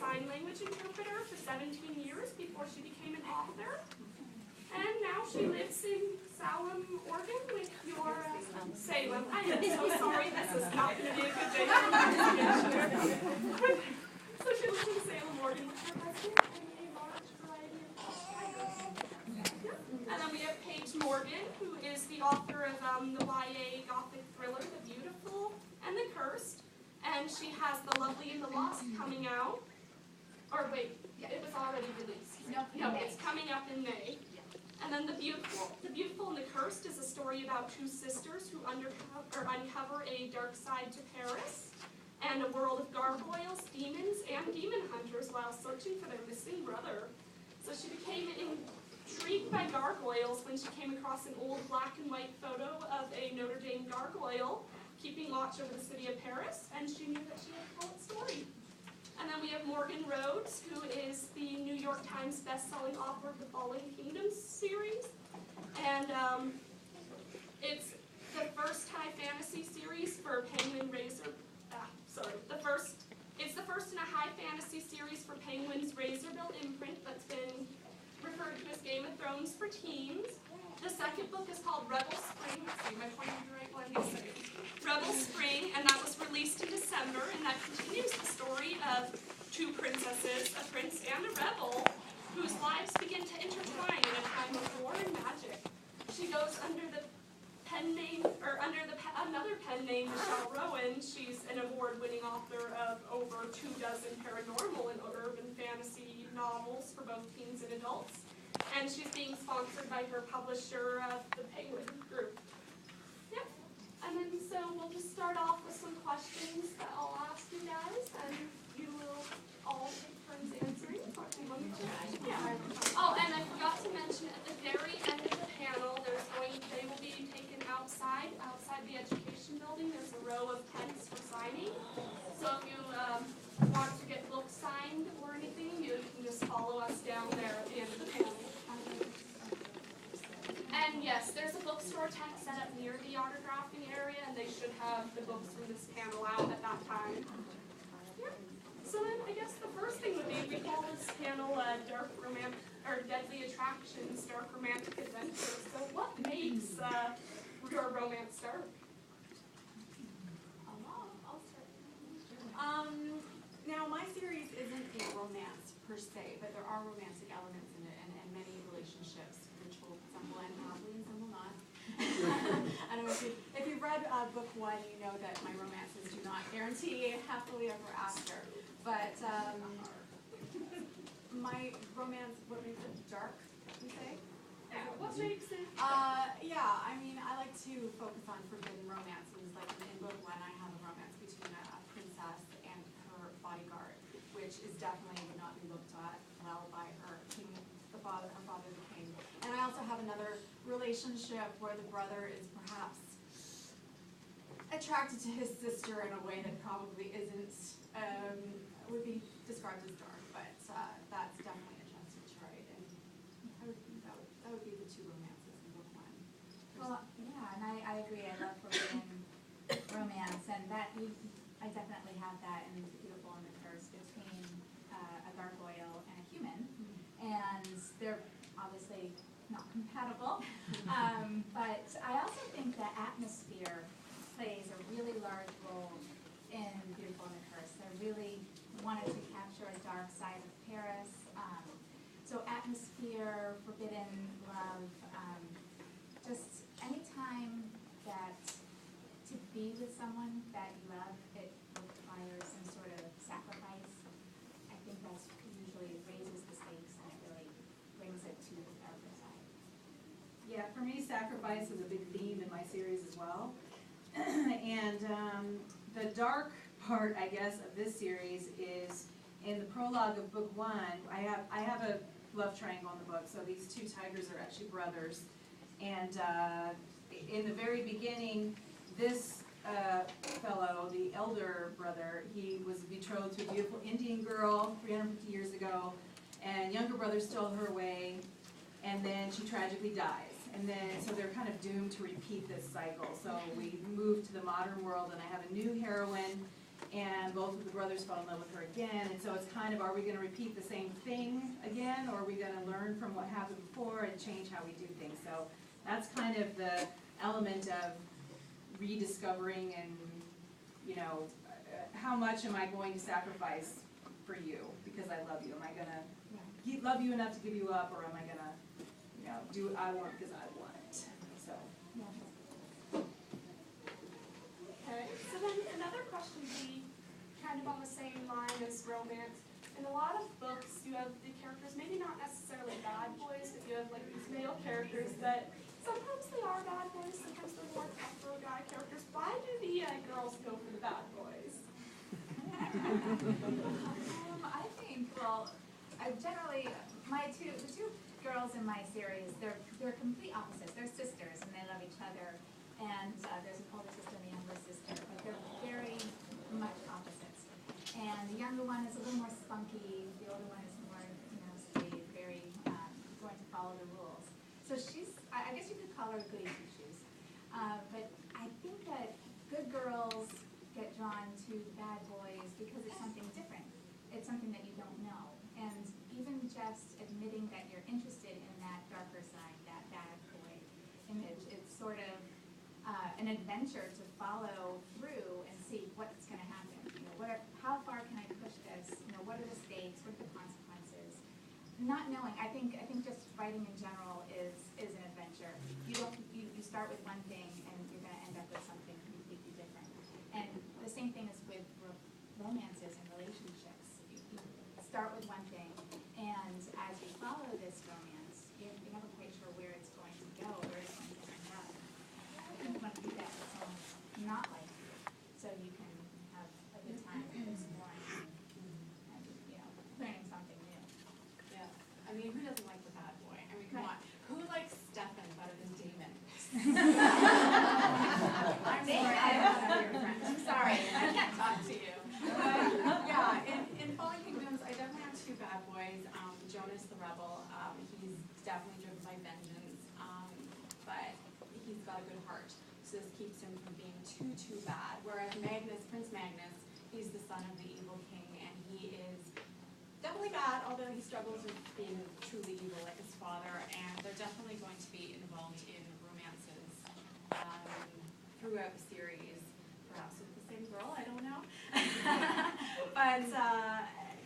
sign language interpreter for 17 years before she became an author. And now she lives in Salem, Oregon with your, Salem. I am so sorry, this is not going to be a good day for investigation. So she lives in Salem, Oregon with her husband and a large variety of tigers. And then we have Paige Morgan, who is the author of the YA Gothic thriller, The Beautiful and the Cursed. And she has The Lovely and the Lost coming out. Or wait, it was already released. No, it's coming up in May. And then The Beautiful and the Cursed is a story about two sisters who uncover a dark side to Paris and a world of gargoyles, demons, and demon hunters while searching for their missing brother. So she became intrigued by gargoyles when she came across an old black and white photo of a Notre Dame gargoyle keeping watch over the city of Paris, and she knew that she had to tell its story. And then we have Morgan Rhodes, who is the New York Times best-selling author of the Fallen Kingdoms series. And it's the first high fantasy series for Penguin It's the first in a high fantasy series for Penguin's Razorbill imprint that's been referred to as Game of Thrones for teens. The second book is called Rebel Spring. Let's see, am I pointing to the right one? Yes, I am. Rebel Spring, and that was released in December, and that continues the story of two princesses, a prince and a rebel, whose lives begin to intertwine in a time of war and magic. She goes under the pen name, another pen name, Michelle Rowan. She's an award-winning author of over 24 paranormal and urban fantasy novels for both teens and adults. And she's being sponsored by her publisher, the Penguin Group. Yep. And then so we'll just start off with some questions that I'll ask you guys, and you will all take turns answering. Yeah. Oh, and I forgot to mention at the very end of the panel, they will be taken outside the education building. There's a row of tents for signing. So if you want to get books signed or anything, you can just follow us down there at the end of the panel. And yes, there's a bookstore tent set up near the autographing area, and they should have the books from this panel out at that time. Yeah. So then I guess the first thing would be, we call this panel Dark Romantic, or Deadly Attractions, Dark Romantic Adventures. So what makes your romance dark? I'll start. Now my series isn't a romance per se, but there are romantic elements in it, and many relationships, which will some will end happily and some will not. I don't know if you've read book one, you know that my romances do not guarantee happily ever after. But my romance, what makes it dark, you say? Yeah, what makes it? Yeah, I mean, I like to focus on forbidden romances. Like in book one, I have a romance between a princess and her bodyguard, which is definitely would not be looked at well by her father, the king. And I also have another relationship where the brother is perhaps attracted to his sister in a way that probably isn't, would be described as dark, but that's definitely adjusted to right. And that would be the two romances in book one. Well, yeah, and I agree. I love forbidden romance, and that I definitely have that in The Beautiful and the Cursed between a gargoyle and a human, and they're obviously not compatible. But I also think that atmosphere plays a really large role in Beautiful and the Cursed. I really wanted to capture a dark side of Paris. So atmosphere, forbidden love, just any time that to be with someone that you love, it requires some sort of sacrifice. I think that's usually raises the stakes and it really brings it to the darker side. Yeah, for me, sacrifice is a big theme in my series as well. And the dark part, I guess, of this series is in the prologue of book one. I have a love triangle in the book, so these two tigers are actually brothers. And in the very beginning, this fellow, the elder brother, he was betrothed to a beautiful Indian girl 350 years ago, and younger brother stole her away, and then she tragically dies. And then, so they're kind of doomed to repeat this cycle. So we move to the modern world, and I have a new heroine, and both of the brothers fell in love with her again, and so it's kind of, are we gonna repeat the same thing again, or are we gonna learn from what happened before and change how we do things? So that's kind of the element of rediscovering and, you know, how much am I going to sacrifice for you because I love you? Am I gonna love you enough to give you up, or am I gonna, you know, do what I want because I want it? So. Okay, so then another question would be kind of on the same line as romance. In a lot of books, you have the characters, maybe not necessarily bad boys, but you have like these male characters that sometimes they are bad boys, sometimes they're more tougher guy characters. Why do the girls go for the bad boys? I think, well, generally, the two girls in my series, they're complete opposites. They're sisters and they love each other. And there's an older sister and a younger sister, but they're very much opposites. And the younger one is a little more spunky. The older one is more, staid, very going to follow the rules. So I guess you could call her goody two-shoes. But I think that good girls get drawn to bad boys because it's something different. It's something that you don't know. And even just admitting that you're interested in that darker side, that bad boy image, it's sort of an adventure to follow through and see what's going to happen. How far can I push this? What are the stakes? What are the consequences? Not knowing. I think just writing in general is an adventure. You start with one thing and you're going to end up with something completely different. And the same thing is with romances and relationships. You start with one thing, and as you follow this romance, you're never quite sure where it's going to go, where it's going to end up. You want to do that with someone not like you, so you can have a good time exploring and learning something new. Yeah, I mean, who doesn't like the bad boy? I mean, come on. Who likes Stefan better than Damon? I'm sorry, I don't know your friends. I'm sorry, I can't talk to you. Yeah, in Fallen Kingdoms, I definitely have two bad boys. Jonas the rebel, he's definitely driven by vengeance, but he's got a good heart. So this keeps him from being too bad. Whereas Prince Magnus, he's the son of the evil king, and he is definitely bad, although he struggles with being truly evil like his father, and they're definitely going to be involved in romances throughout the series, perhaps with the same girl, I don't know. But,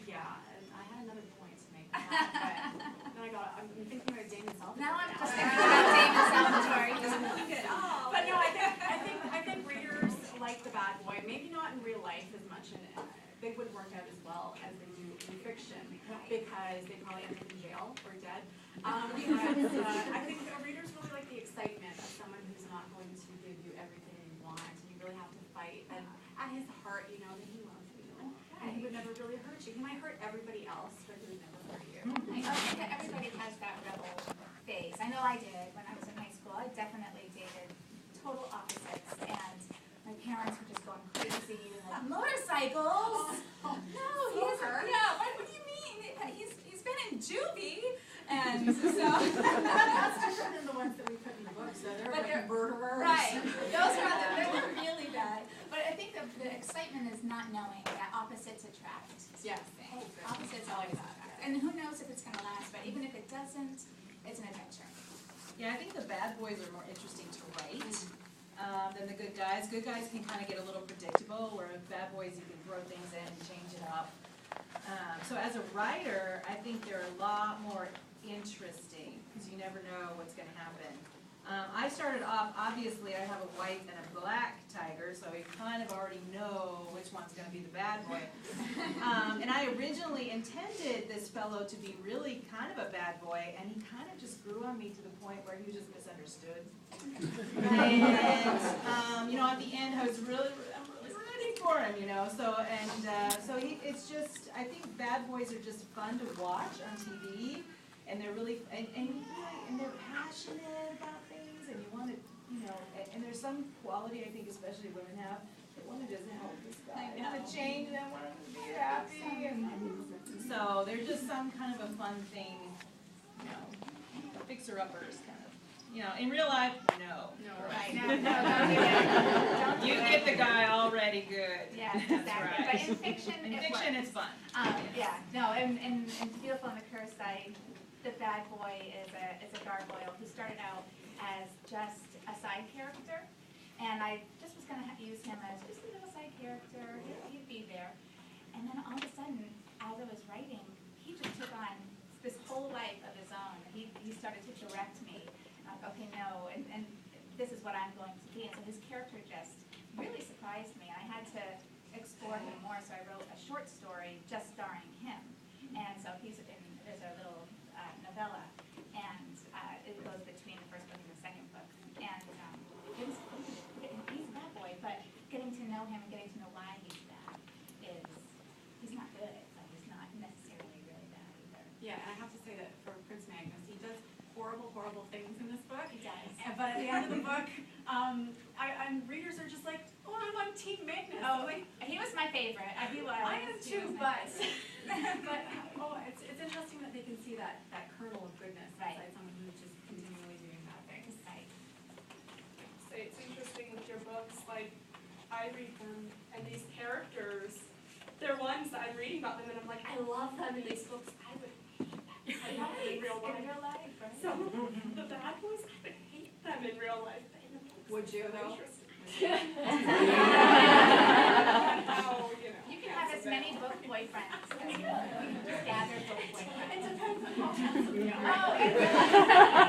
yeah, and I had another point to make on that, but then I'm thinking about Damon Salvatore. Now I'm just thinking about Damon Salvatore. He doesn't look good. But no, I think readers like the bad boy, maybe not in real life as much, and they wouldn't work out as well as they do in fiction, because they probably end up in jail or dead. But I think readers really like the excitement of someone who's not going to give you everything you want, and you really have to fight. And at his heart, you know that he loves you, and he would never really hurt you. He might hurt everybody else, but he would never hurt you. I think that everybody has that rebel phase. I know I did when I was in high school. I definitely dated total opposites, and my parents were just going crazy. Like, motorcycles? No, he isn't. Yeah, what do you mean? He's been in juvie, and so That's different than the ones that we put in the books. So they're like murderers. right. Those are they're really bad. But I think the excitement is not knowing that opposites attract. Yes. Opposites I like always that. attract. And who knows if it's going to last, but even if it doesn't, it's an adventure. Yeah, I think the bad boys are more interesting to write than the good guys. Good guys can kind of get a little predictable, where with bad boys you can throw things in and change it up. So as a writer, I think they're a lot more interesting, because you never know what's going to happen. I started off, obviously I have a white and a black tiger, so you kind of already know which one's going to be the bad boy. And I originally intended this fellow to be really kind of a bad boy, and he kind of just grew on me to the point where he was just misunderstood. And, at the end I'm really ready for him, so it's just, I think bad boys are just fun to watch on TV, and they're really, and they're passionate about things, and you want to, and there's some quality I think especially women have, they want to just help this guy, they want to change them, want them to be happy, and so they're just some kind of a fun thing, fixer-uppers kind of. You know, in real life, no. Right, no, don't do it. Don't do You it. get the guy already good. Yes, That's exactly. right. But in fiction, In it fiction, works. it's fun. Yeah, no, in Beautiful and the Cursed, the bad boy is a gargoyle who started out as just a side character, and I just was gonna use him as just a little side character. He'd be there, and then all of a sudden, as I was writing, he just took on this whole life of his own. He started to direct me. Okay, no, and this is what I'm going to be. And so his character just really surprised me. I had to explore him more, so I wrote a short story just starring him. And so there's a little novella, and it goes between the first book and the second book. And he's a bad boy, but getting to know him and getting to know why he's bad he's not good, but he's not necessarily really bad either. Yeah, and I have to say that for Prince Magnus, he does horrible things in this book. He does. But at the end of the book, readers are just like, oh, I'm on Team Magnus. Oh, Like, he was my favorite. He was. I am He too, was my but favorite. it's interesting that they can see that kernel of goodness Right. inside someone who's just continually doing bad things. Right. So it's interesting with your books, like, I read them, and these characters, they're ones that I'm reading about them, and I'm like, I love them in these books. I would hate them. I love them in real life. In real life, right? Some of the bad boys, I would hate them in real life, but in the books, Would you, it's so though? interesting. You can have as many book boyfriends as you want. Gather book boyfriends. It depends on how handsome you are. Oh,